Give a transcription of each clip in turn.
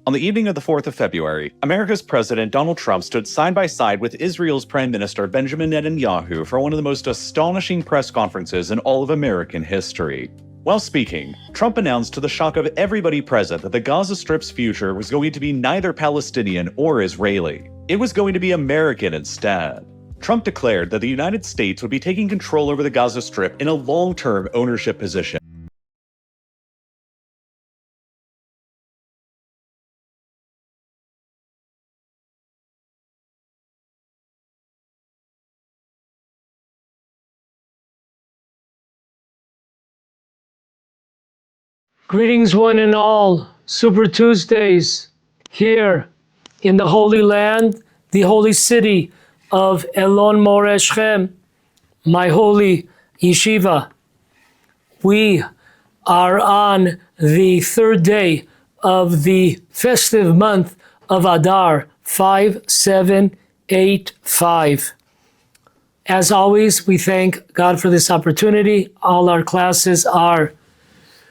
On the evening of the 4th of February, America's President Donald Trump stood side by side with Israel's Prime Minister Benjamin Netanyahu for one of the most astonishing press conferences in all of American history. While speaking, Trump announced to the shock of everybody present that the Gaza Strip's future was going to be neither Palestinian or Israeli. It was going to be American instead. Trump declared that the United States would be taking control over the Gaza Strip in a long-term ownership position. Greetings one and all, Super Tuesdays, here in the Holy Land, the holy city of Elon Moreh Shechem, my holy yeshiva. We are on the third day of the festive month of Adar, 5785. As always, we thank God for this opportunity. All our classes are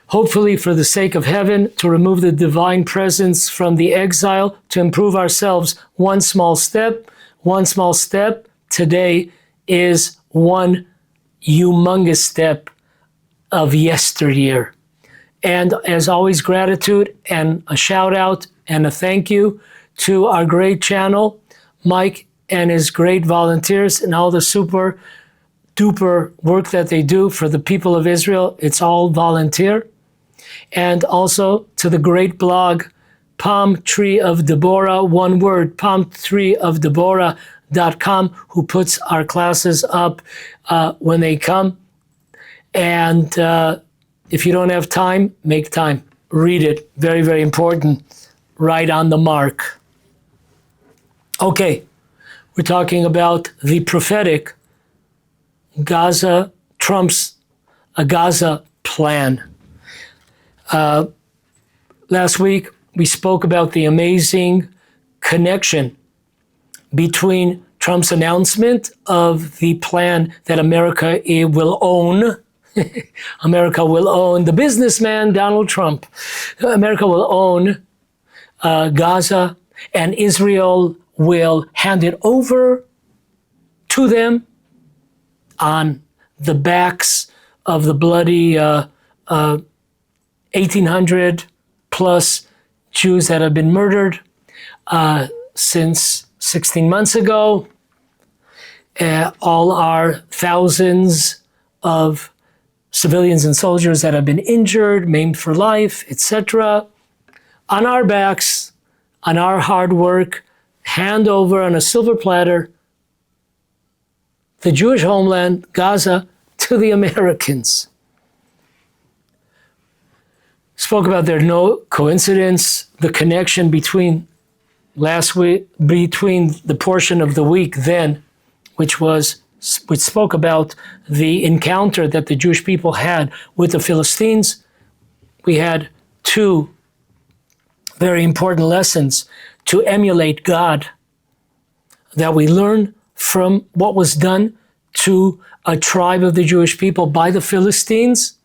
hopefully for the sake of heaven, to remove the divine presence from the exile, to improve ourselves one small step. One small step today is one humongous step of yesteryear. And as always, gratitude and a shout out and a thank you to our great channel, Mike and his great volunteers and all the super duper work that they do for the people of Israel. It's all volunteer. And also to the great blog, Palm Tree of Deborah, one word, palmtreeofdeborah.com, who puts our classes up when they come. And if you don't have time, make time. Read it. Very, very important. Right on the mark. Okay, we're talking about the prophetic Gaza, Trump's Gaza plan. Last week, we spoke about the amazing connection between Trump's announcement of the plan that America will own. America will own the businessman, Donald Trump. America will own Gaza, and Israel will hand it over to them on the backs of the bloody 1,800 plus Jews that have been murdered since 16 months ago. All our thousands of civilians and soldiers that have been injured, maimed for life, etc. On our backs, on our hard work, hand over on a silver platter the Jewish homeland, Gaza, to the Americans. Spoke about there no coincidence, the connection between last week, between the portion of the week then, which spoke about the encounter that the Jewish people had with the Philistines. We had two very important lessons to emulate God that we learn from what was done to a tribe of the Jewish people by the Philistines,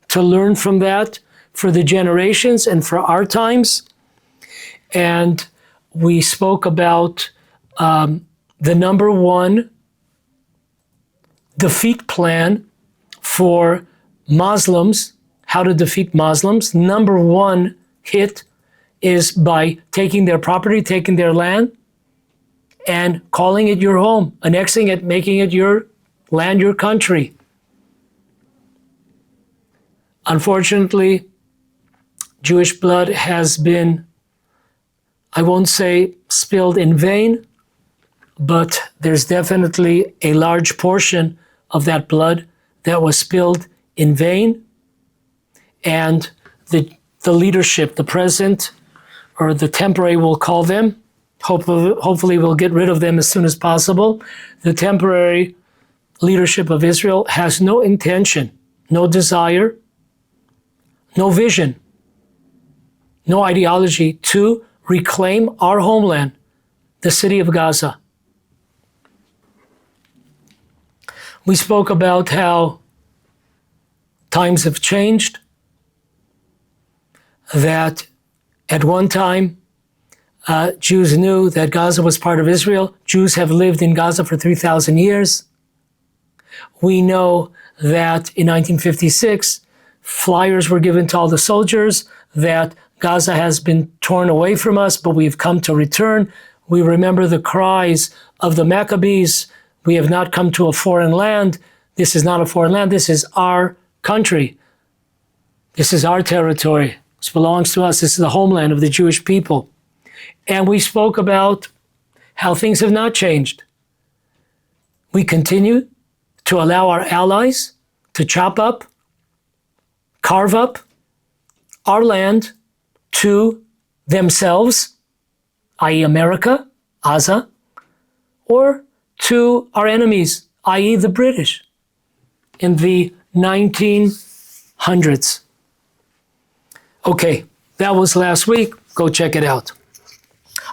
to learn from that for the generations and for our times. And we spoke about the number one defeat plan for Muslims, how to defeat Muslims. Number one hit is by taking their property, taking their land, and calling it your home, annexing it, making it your land, your country. Unfortunately, Jewish blood has been, I won't say spilled in vain, but there's definitely a large portion of that blood that was spilled in vain. And the leadership, the present, or the temporary, we'll call them, hopefully we'll get rid of them as soon as possible. The temporary leadership of Israel has no intention, no desire, no vision, no ideology to reclaim our homeland, the city of Gaza. We spoke about how times have changed, that at one time Jews knew that Gaza was part of Israel. Jews have lived in Gaza for 3,000 years. We know that in 1956, flyers were given to all the soldiers that Gaza has been torn away from us, but we've come to return. We remember the cries of the Maccabees. We have not come to a foreign land. This is not a foreign land. This is our country. This is our territory. This belongs to us. This is the homeland of the Jewish people. And we spoke about how things have not changed. We continue to allow our allies to chop up, carve up our land to themselves, i.e. America, Gaza, or to our enemies, i.e. the British, in the 1900s. Okay, that was last week. Go check it out.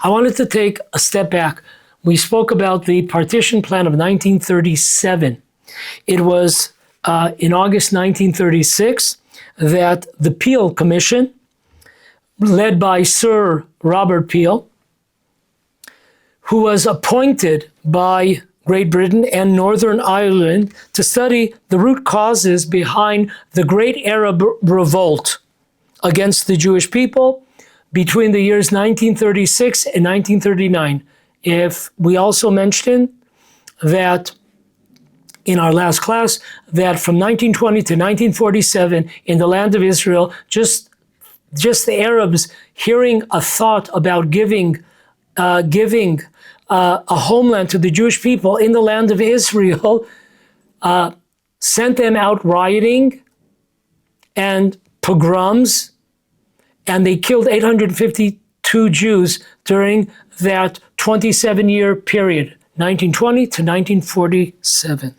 I wanted to take a step back. We spoke about the partition plan of 1937. It was in August 1936 that the Peel Commission, led by Sir Robert Peel, who was appointed by Great Britain and Northern Ireland to study the root causes behind the Great Arab Revolt against the Jewish people between the years 1936 and 1939. If we also mentioned that in our last class, that from 1920 to 1947 in the land of Israel, just the Arabs hearing a thought about giving a homeland to the Jewish people in the land of Israel sent them out rioting and pogroms, and they killed 852 Jews during that 27-year period, 1920 to 1947.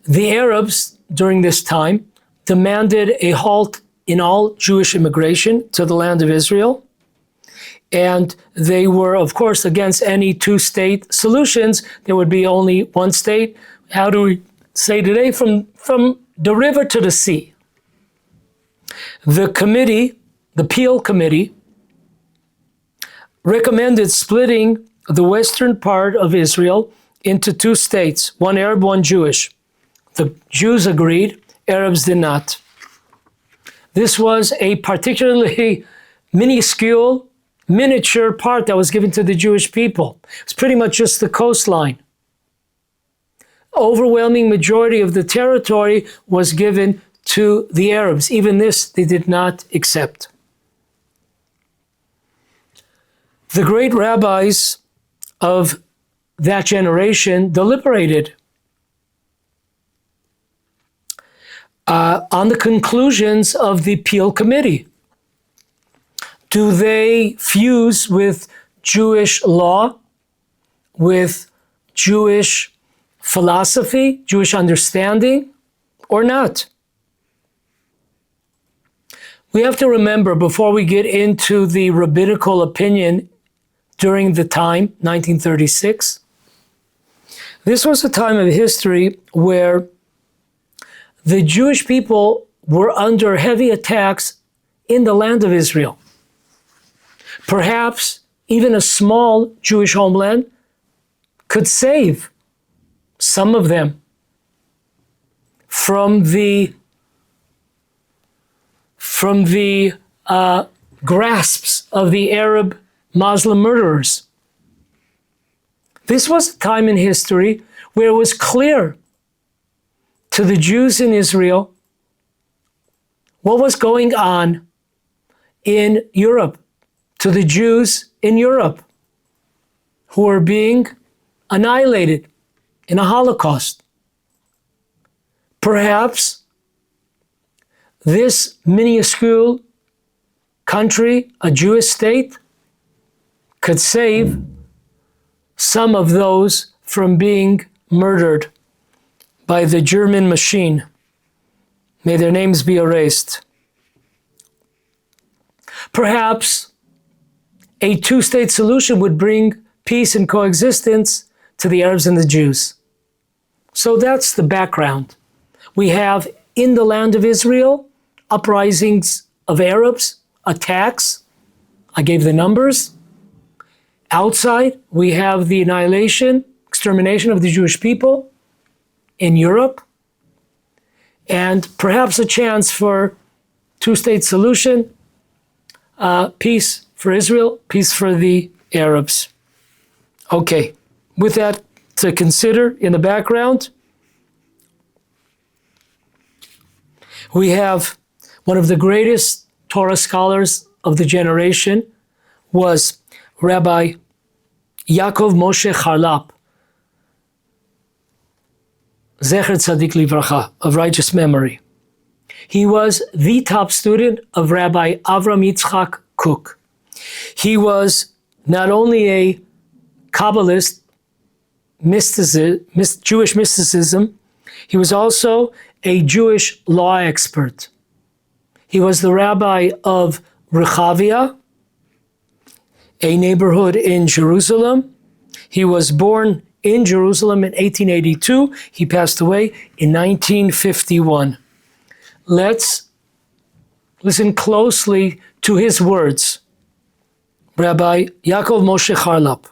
The Arabs during this time demanded a halt in all Jewish immigration to the land of Israel. And they were, of course, against any two-state solutions. There would be only one state. How do we say today? From the river to the sea. The committee, the Peel Committee, recommended splitting the western part of Israel into two states, one Arab, one Jewish. The Jews agreed, Arabs did not. This was a particularly minuscule, miniature part that was given to the Jewish people. It's pretty much just the coastline. Overwhelming majority of the territory was given to the Arabs. Even this they did not accept. The great rabbis of that generation deliberated on the conclusions of the Peel Committee. Do they fuse with Jewish law, with Jewish philosophy, Jewish understanding, or not? We have to remember, before we get into the rabbinical opinion during the time, 1936, this was a time of history where the Jewish people were under heavy attacks in the land of Israel. Perhaps even a small Jewish homeland could save some of them from the grasps of the Arab Muslim murderers. This was a time in history where it was clear to the Jews in Israel what was going on in Europe, to the Jews in Europe who were being annihilated in a Holocaust. Perhaps this minuscule country, a Jewish state, could save some of those from being murdered by the German machine. May their names be erased. Perhaps a two-state solution would bring peace and coexistence to the Arabs and the Jews. So that's the background. We have in the land of Israel uprisings of Arabs, attacks. I gave the numbers. Outside, we have the annihilation, extermination of the Jewish people in Europe, and perhaps a chance for two-state solution, peace for Israel, peace for the Arabs. Okay, with that to consider in the background, we have one of the greatest Torah scholars of the generation was Rabbi Yaakov Moshe Charlap, Zecher Tzadik Livracha, of righteous memory. He was the top student of Rabbi Avram Yitzchak Kook. He was not only a Kabbalist, Jewish mysticism, he was also a Jewish law expert. He was the rabbi of Rechavia, a neighborhood in Jerusalem. He was born in Jerusalem in 1882. He passed away in 1951. Let's listen closely to his words. Rabbi Yaakov Moshe Charlap.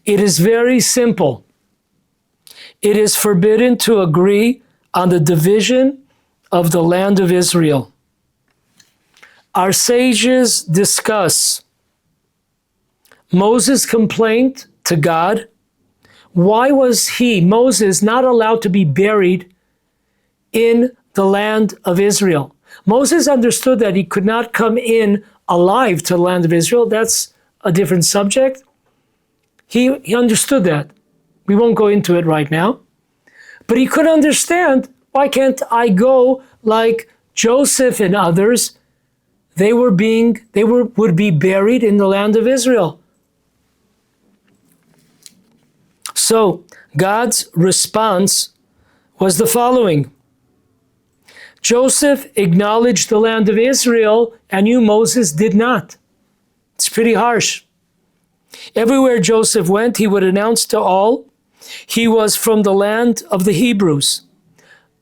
It is very simple. It is forbidden to agree on the division of the land of Israel. Our sages discuss Moses' complaint to God. Why was Moses, not allowed to be buried in the land of Israel? Moses understood that he could not come in alive to the land of Israel. That's a different subject. He understood that. We won't go into it right now. But he could understand, why can't I go like Joseph and others? They would be buried in the land of Israel. So God's response was the following. Joseph acknowledged the land of Israel, and you, Moses, did not. It's pretty harsh. Everywhere Joseph went, he would announce to all, he was from the land of the Hebrews.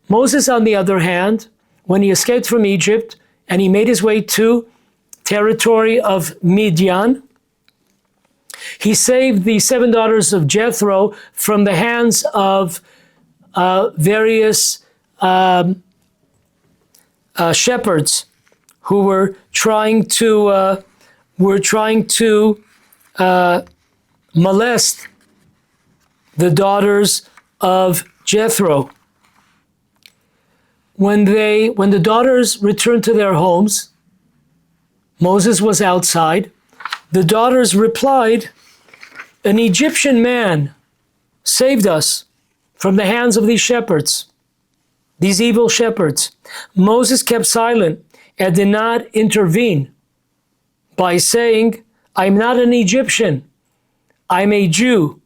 Moses, on the other hand, when he escaped from Egypt and he made his way to territory of Midian, he saved the 7 daughters of Jethro from the hands of various shepherds who were trying to molest the daughters of Jethro. When the daughters returned to their homes, Moses was outside. The daughters replied, "An Egyptian man saved us from the hands of these shepherds, these evil shepherds." Moses kept silent and did not intervene by saying, "I'm not an Egyptian. I'm a Jew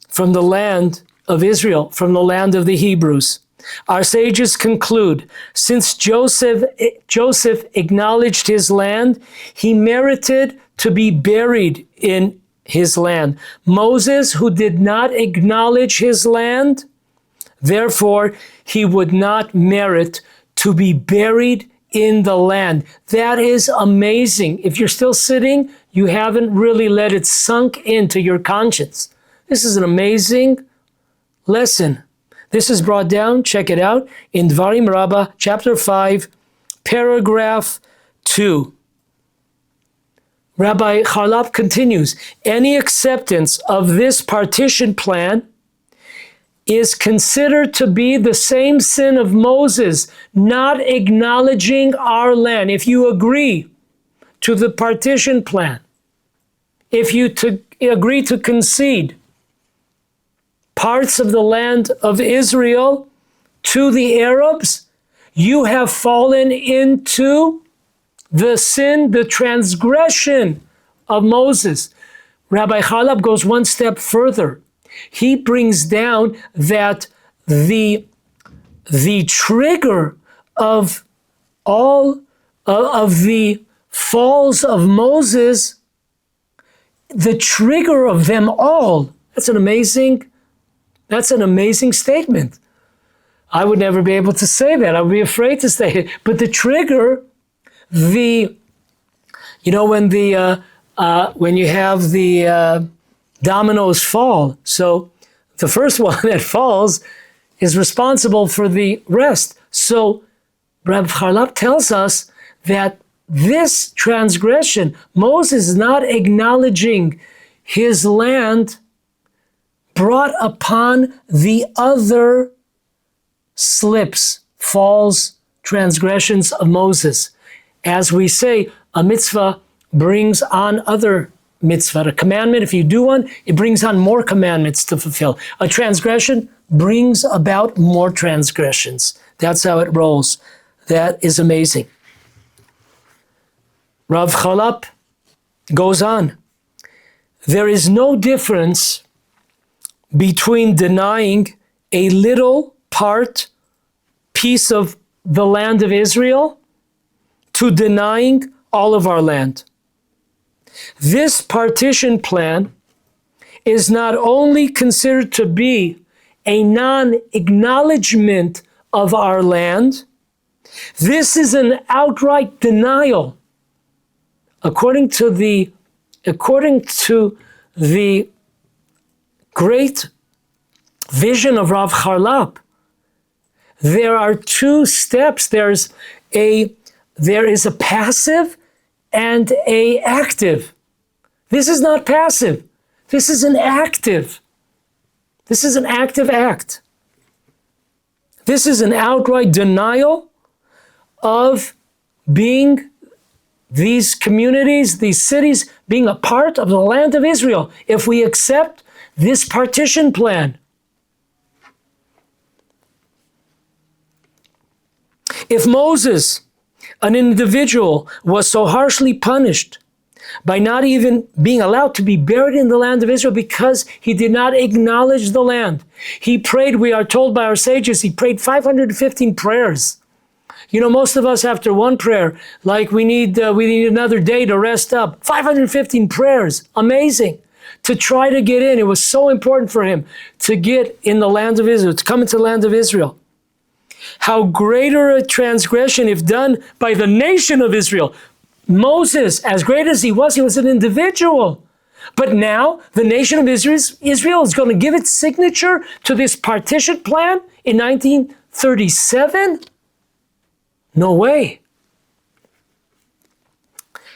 from the land of Israel, from the land of the Hebrews." Our sages conclude, since Joseph acknowledged his land, he merited to be buried in his land. Moses, who did not acknowledge his land, therefore he would not merit to be buried in the land. That is amazing. If you're still sitting, you haven't really let it sunk into your conscience. This is an amazing lesson. This is brought down, check it out, in Dvarim Rabbah, chapter 5, paragraph 2. Rabbi Charlap continues, any acceptance of this partition plan is considered to be the same sin of Moses, not acknowledging our land. If you agree to the partition plan, if you agree to concede parts of the land of Israel to the Arabs, you have fallen into the sin, the transgression of Moses. Rabbi Charlap goes one step further. He brings down that the trigger of all of the falls of Moses, the trigger of them all, that's an amazing statement. I would never be able to say that. I would be afraid to say it. But the trigger, when you have the dominoes fall, so the first one that falls is responsible for the rest. So Rabbi Charlap tells us that this transgression, Moses is not acknowledging his land, brought upon the other slips, falls, transgressions of Moses. As we say, a mitzvah brings on other mitzvah. A commandment, if you do one, it brings on more commandments to fulfill. A transgression brings about more transgressions. That's how it rolls. That is amazing. Rav Charlap goes on. There is no difference between denying a little piece of the land of Israel to denying all of our land. This partition plan is not only considered to be a non-acknowledgment of our land, this is an outright denial. According to the great vision of Rav Charlap, there are two steps. There is a passive and a active. This is not passive. This is an active. This is an active act. This is an outright denial of being these communities, these cities, being a part of the land of Israel. If we accept this partition plan, if Moses, an individual, was so harshly punished by not even being allowed to be buried in the land of Israel because he did not acknowledge the land. He prayed, we are told by our sages, he prayed 515 prayers. You know, most of us after one prayer, like we need another day to rest up. 515 prayers, amazing. To try to get in, it was so important for him to get in the land of Israel, to come into the land of Israel. How greater a transgression if done by the nation of Israel. Moses, as great as he was an individual. But now the nation of Israel is going to give its signature to this partition plan in 1937? No way.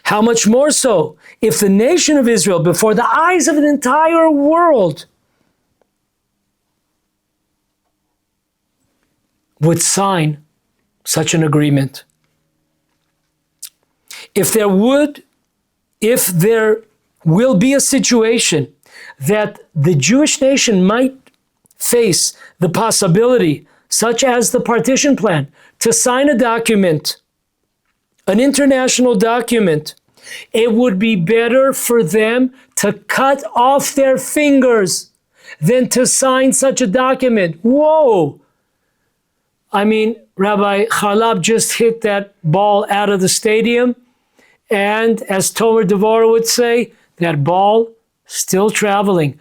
How much more so if the nation of Israel, before the eyes of an entire world, would sign such an agreement. If there will be a situation that the Jewish nation might face the possibility, such as the partition plan, to sign a document, an international document, it would be better for them to cut off their fingers than to sign such a document. Whoa! I mean, Rabbi Charlap just hit that ball out of the stadium, and as Tomer Devorah would say, that ball still traveling.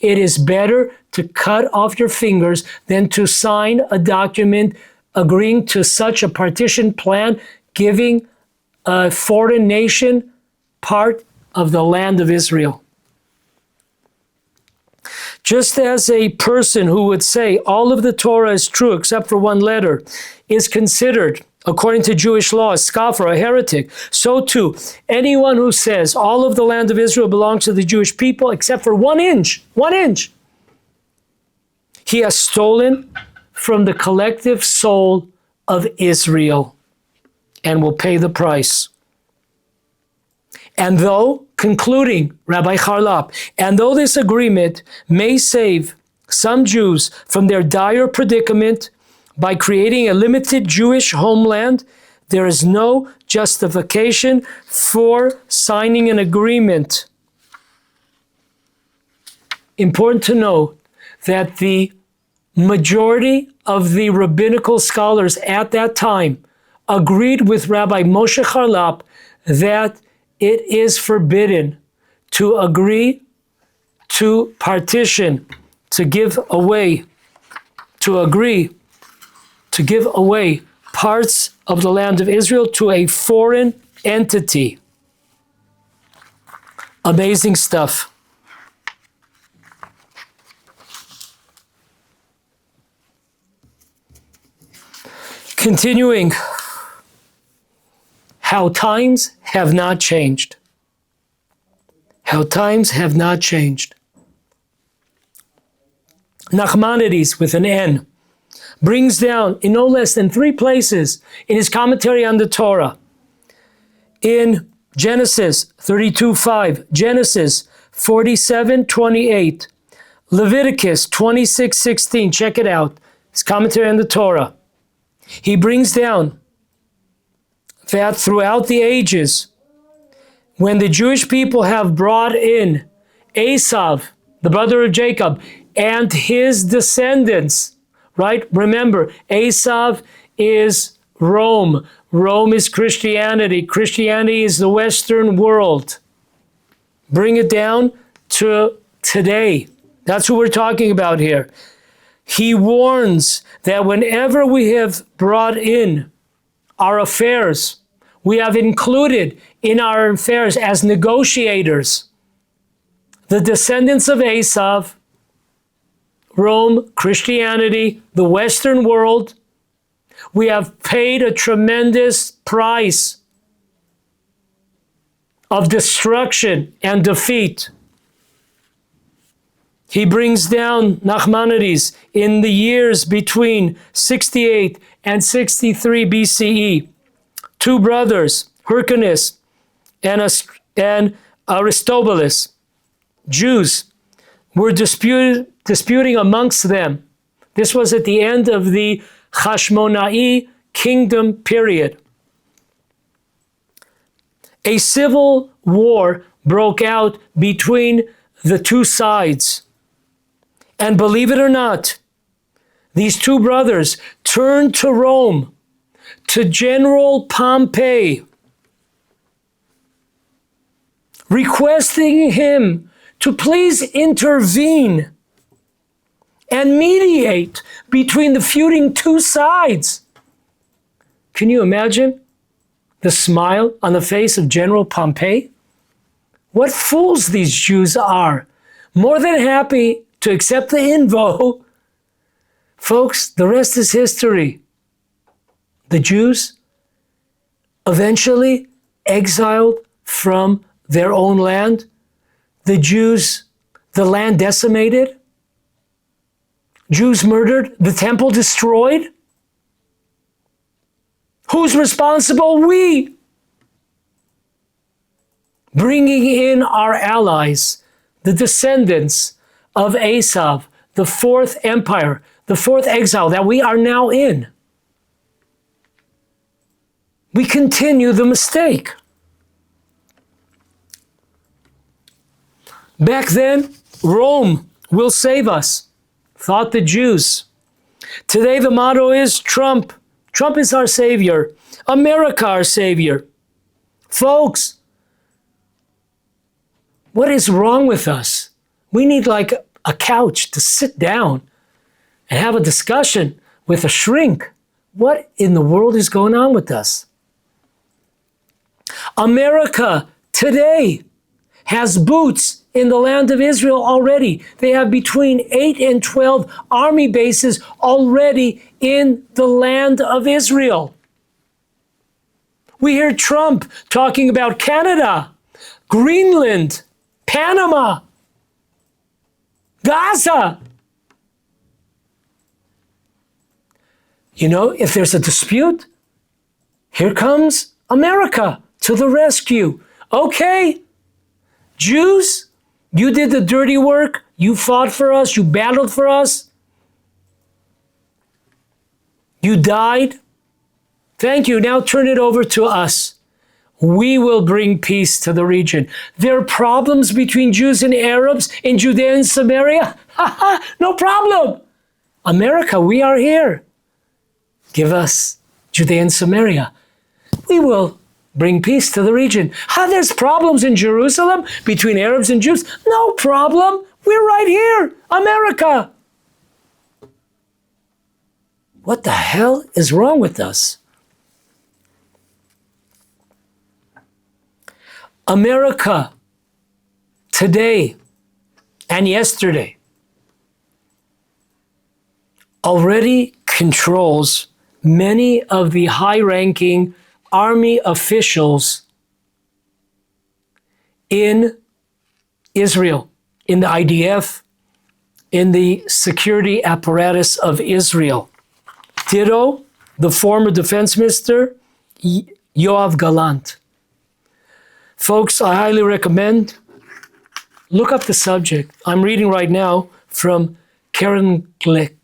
It is better to cut off your fingers than to sign a document agreeing to such a partition plan, giving a foreign nation part of the land of Israel. Just as a person who would say all of the Torah is true except for one letter is considered, according to Jewish law, a scoffer, a heretic, so too, anyone who says all of the land of Israel belongs to the Jewish people except for 1 inch, he has stolen from the collective soul of Israel and will pay the price. And though, concluding Rabbi Charlap, and though this agreement may save some Jews from their dire predicament by creating a limited Jewish homeland, there is no justification for signing an agreement. Important to note that the majority of the rabbinical scholars at that time agreed with Rabbi Moshe Charlap that it is forbidden to agree to partition, to give away, to agree to give away parts of the land of Israel to a foreign entity. Amazing stuff. Continuing, how times have not changed. How times have not changed. Nachmanides, with an N, brings down in no less than 3 places in his commentary on the Torah. In Genesis 32:5, Genesis 47:28, Leviticus 26:16, check it out, his commentary on the Torah. He brings down that throughout the ages, when the Jewish people have brought in Esau, the brother of Jacob, and his descendants, right? Remember, Esau is Rome. Rome is Christianity. Christianity is the Western world. Bring it down to today. That's what we're talking about here. He warns that whenever we have brought in our affairs, we have included in our affairs as negotiators the descendants of Esau, Rome, Christianity, the Western world. We have paid a tremendous price of destruction and defeat. He brings down Nachmanides in the years between 68 and 63 BCE. 2 brothers, Hyrcanus and Aristobulus, Jews, were disputing amongst them. This was at the end of the Hashmonae kingdom period. A civil war broke out between the 2 sides. And believe it or not, these 2 brothers turned to Rome, to General Pompey, requesting him to please intervene and mediate between the feuding 2 sides. Can you imagine the smile on the face of General Pompey? What fools these Jews are. More than happy to accept the invo. Folks, the rest is history. The Jews eventually exiled from their own land. The Jews, the land decimated. Jews murdered, the temple destroyed. Who's responsible? We. Bringing in our allies, the descendants of Esau, the 4th empire, the 4th exile that we are now in. We continue the mistake. Back then, Rome will save us, thought the Jews. Today, the motto is Trump. Trump is our savior. America, our savior. Folks, what is wrong with us? We need like a couch to sit down and have a discussion with a shrink. What in the world is going on with us? America today has boots in the land of Israel already. They have between 8 and 12 army bases already in the land of Israel. We hear Trump talking about Canada, Greenland, Panama, Gaza. You know, if there's a dispute, here comes America to the rescue. Okay, Jews, you did the dirty work. You fought for us. You battled for us. You died. Thank you. Now turn it over to us. We will bring peace to the region. There are problems between Jews and Arabs in Judea and Samaria. No problem. America, we are here. Give us Judea and Samaria. We will bring peace to the region. There's problems in Jerusalem between Arabs and Jews. No problem. We're right here. America. What the hell is wrong with us? America today and yesterday already controls many of the high-ranking army officials in Israel, in the IDF, in the security apparatus of Israel. Ditto, the former defense minister, Yoav Gallant. Folks, I highly recommend, look up the subject. I'm reading right now from Caroline Glick.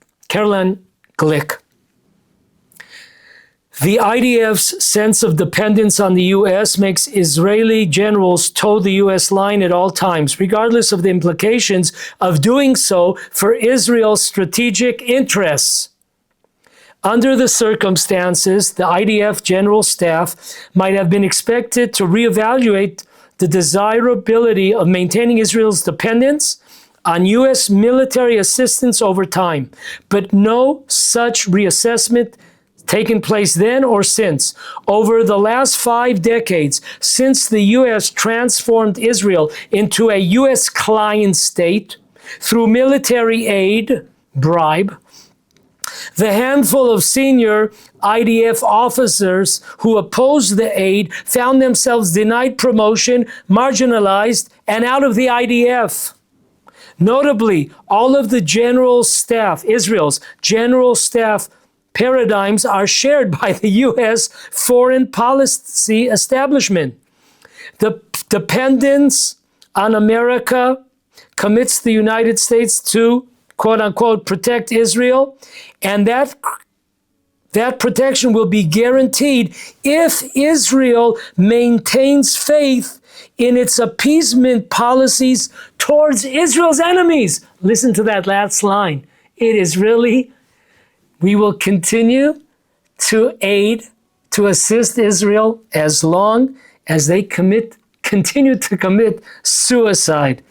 The IDF's sense of dependence on the U.S. makes Israeli generals toe the U.S. line at all times, regardless of the implications of doing so for Israel's strategic interests. Under the circumstances, the IDF General Staff might have been expected to reevaluate the desirability of maintaining Israel's dependence on U.S. military assistance over time, but no such reassessment taken place then or since. Over the last 5 decades, since the U.S. transformed Israel into a U.S. client state through military aid, bribe, the handful of senior IDF officers who opposed the aid found themselves denied promotion, marginalized, and out of the IDF. Notably, all of the general staff, Israel's general staff paradigms are shared by the U.S. foreign policy establishment. The dependence on America commits the United States to, quote unquote, protect Israel, and that protection will be guaranteed if Israel maintains faith in its appeasement policies towards Israel's enemies. Listen to that last line. It is really, we will continue to aid, to assist Israel as long as they continue to commit suicide.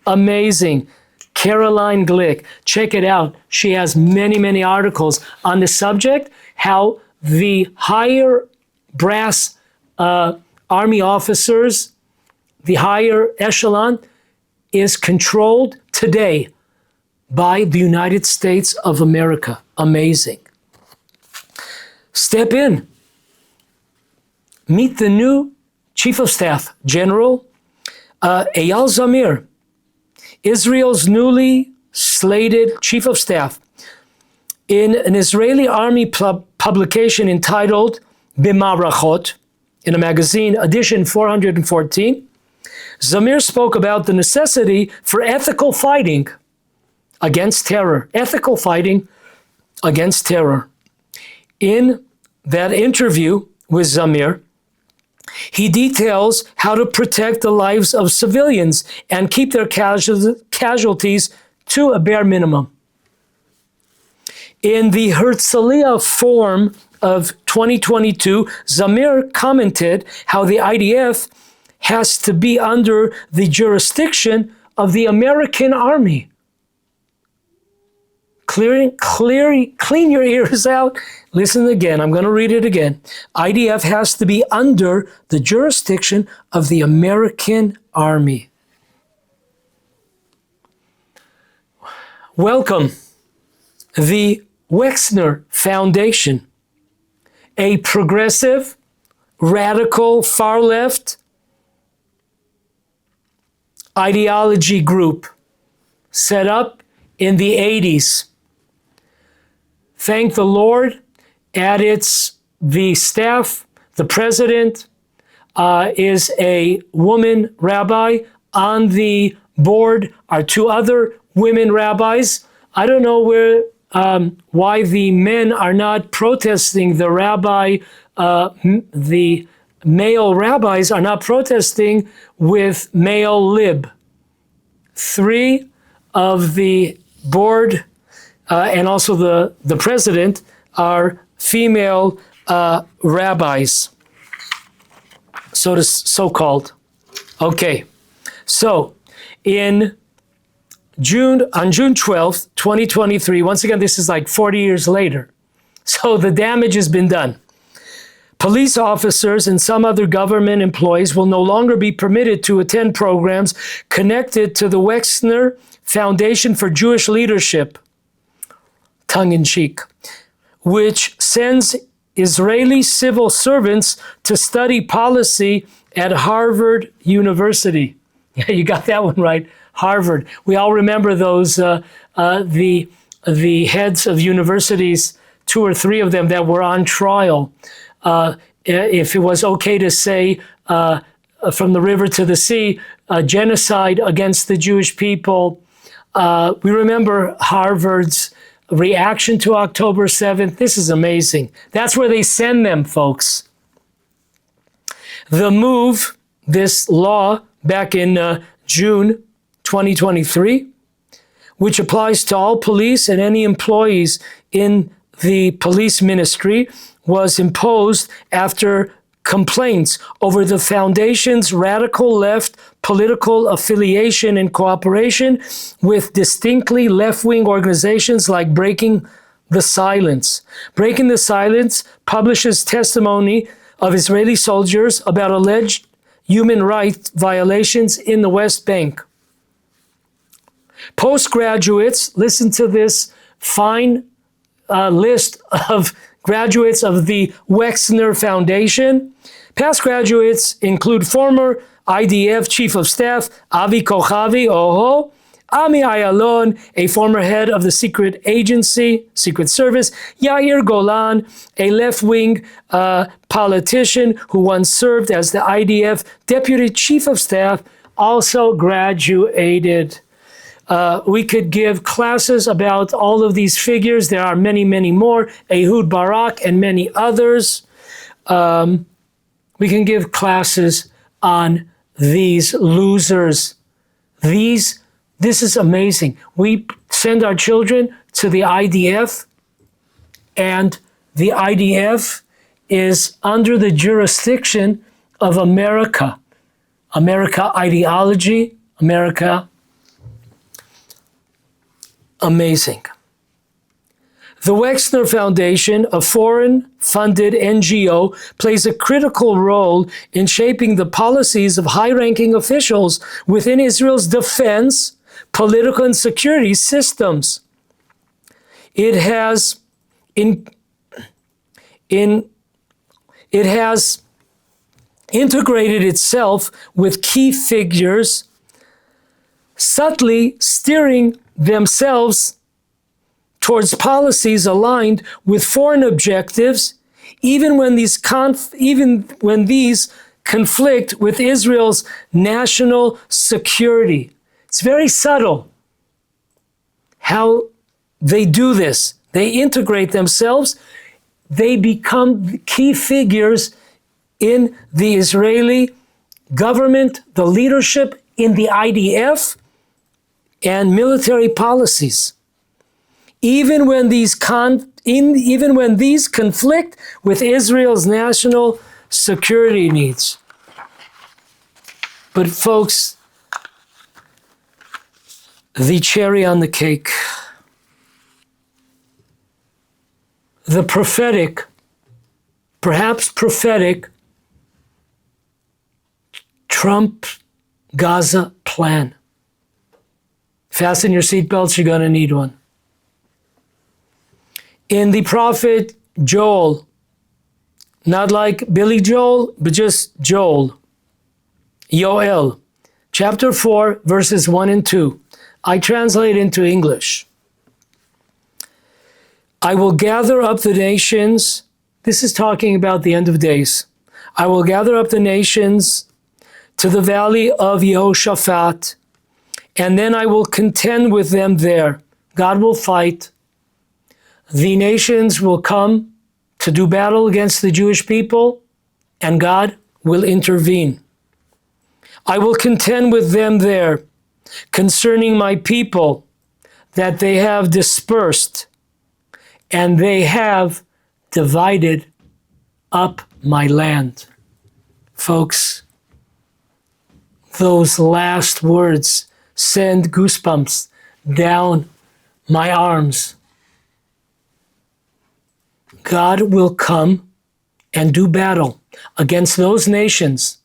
Amazing. Caroline Glick, check it out. She has many, many articles on the subject, how the higher brass army officers, the higher echelon, is controlled today by the United States of America. Amazing. Step in. Meet the new Chief of Staff, General Eyal Zamir, Israel's newly slated Chief of Staff. In an Israeli army publication entitled B'Marachot, in a magazine, edition 414, Zamir spoke about the necessity for ethical fighting against terror. Ethical fighting against terror. In that interview with Zamir, he details how to protect the lives of civilians and keep their casualties to a bare minimum. In the Herzliya Forum of 2022, Zamir commented how the IDF has to be under the jurisdiction of the American army. Clean your ears out. Listen again. I'm going to read it again. IDF has to be under the jurisdiction of the American army. Welcome, the Wexner Foundation, a progressive, radical, far-left ideology group set up in the 80s. Thank the Lord, the staff, the president is a woman rabbi. On the board are 2 other women rabbis. I don't know why the men are not protesting. The male rabbis are not protesting with male lib. 3 of the board and also the president are female rabbis, so-called. Okay, so on June 12th, 2023, once again, this is like 40 years later, So the damage has been done. Police officers and some other government employees will no longer be permitted to attend programs connected to the Wexner Foundation for Jewish Leadership, tongue-in-cheek, which sends Israeli civil servants to study policy at Harvard University. Yeah, you got that one right, Harvard. We all remember those, the heads of universities, 2 or 3 of them that were on trial. If it was okay to say from the river to the sea, genocide against the Jewish people. We remember Harvard's reaction to October 7th. This is amazing. That's where they send them, folks. The move, this law back in June 2023, which applies to all police and any employees in the police ministry, was imposed after complaints over the foundation's radical left political affiliation and cooperation with distinctly left-wing organizations like Breaking the Silence. Breaking the Silence publishes testimony of Israeli soldiers about alleged human rights violations in the West Bank. Postgraduates, listen to this fine list of graduates of the Wexner Foundation. Past graduates include former IDF Chief of Staff Avi Kochavi, Ami Ayalon, a former head of the secret agency, Secret Service, Yair Golan, a left-wing politician who once served as the IDF Deputy Chief of Staff, also graduated. We could give classes about all of these figures. There are many, many more. Ehud Barak and many others. We can give classes on these losers. This is amazing. We send our children to the IDF, and the IDF is under the jurisdiction of America. America ideology, America. Amazing. The Wexner Foundation, a foreign-funded NGO, plays a critical role in shaping the policies of high-ranking officials within Israel's defense, political, and security systems. It has integrated itself with key figures, subtly steering themselves towards policies aligned with foreign objectives, even when these conflict with Israel's national security. It's very subtle how they do this. They integrate themselves. They become key figures in the Israeli government, the leadership, in the IDF, and military policies. Even when these conflict with Israel's national security needs. But folks, the cherry on the cake, the prophetic, perhaps prophetic, Trump Gaza plan. Fasten your seatbelts, you're going to need one. In the prophet Joel, not like Billy Joel, but just Joel, Yoel, chapter 4, verses 1 and 2. I translate into English. I will gather up the nations. This is talking about the end of days. I will gather up the nations to the valley of Yehoshaphat, and then I will contend with them there. God will fight. The nations will come to do battle against the Jewish people, and God will intervene. I will contend with them there concerning my people, that they have dispersed, and they have divided up my land. Folks, those last words send goosebumps down my arms. God will come and do battle against those nations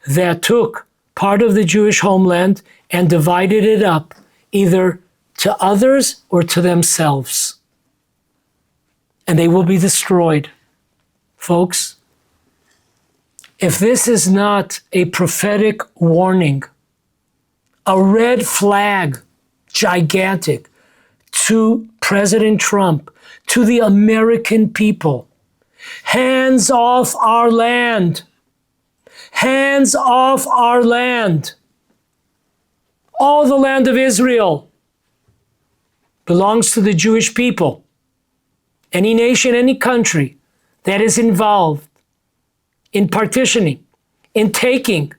that took part of the Jewish homeland and divided it up either to others or to themselves. And they will be destroyed. Folks, if this is not a prophetic warning, a red flag, gigantic, to President Trump, to the American people, hands off our land. Hands off our land. All the land of Israel belongs to the Jewish people. Any nation, any country that is involved in partitioning, in taking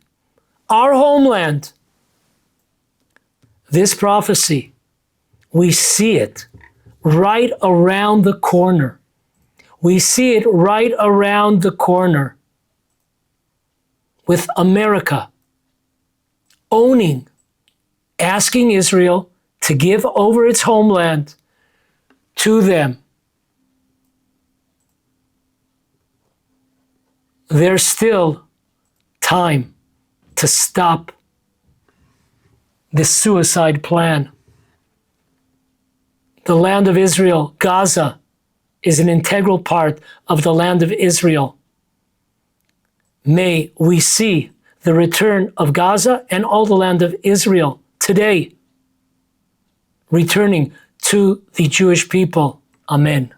our homeland, this prophecy, we see it right around the corner. We see it right around the corner with America owning, asking Israel to give over its homeland to them. There's still time to stop this suicide plan. The land of Israel, Gaza, is an integral part of the land of Israel. May we see the return of Gaza and all the land of Israel today, returning to the Jewish people. Amen.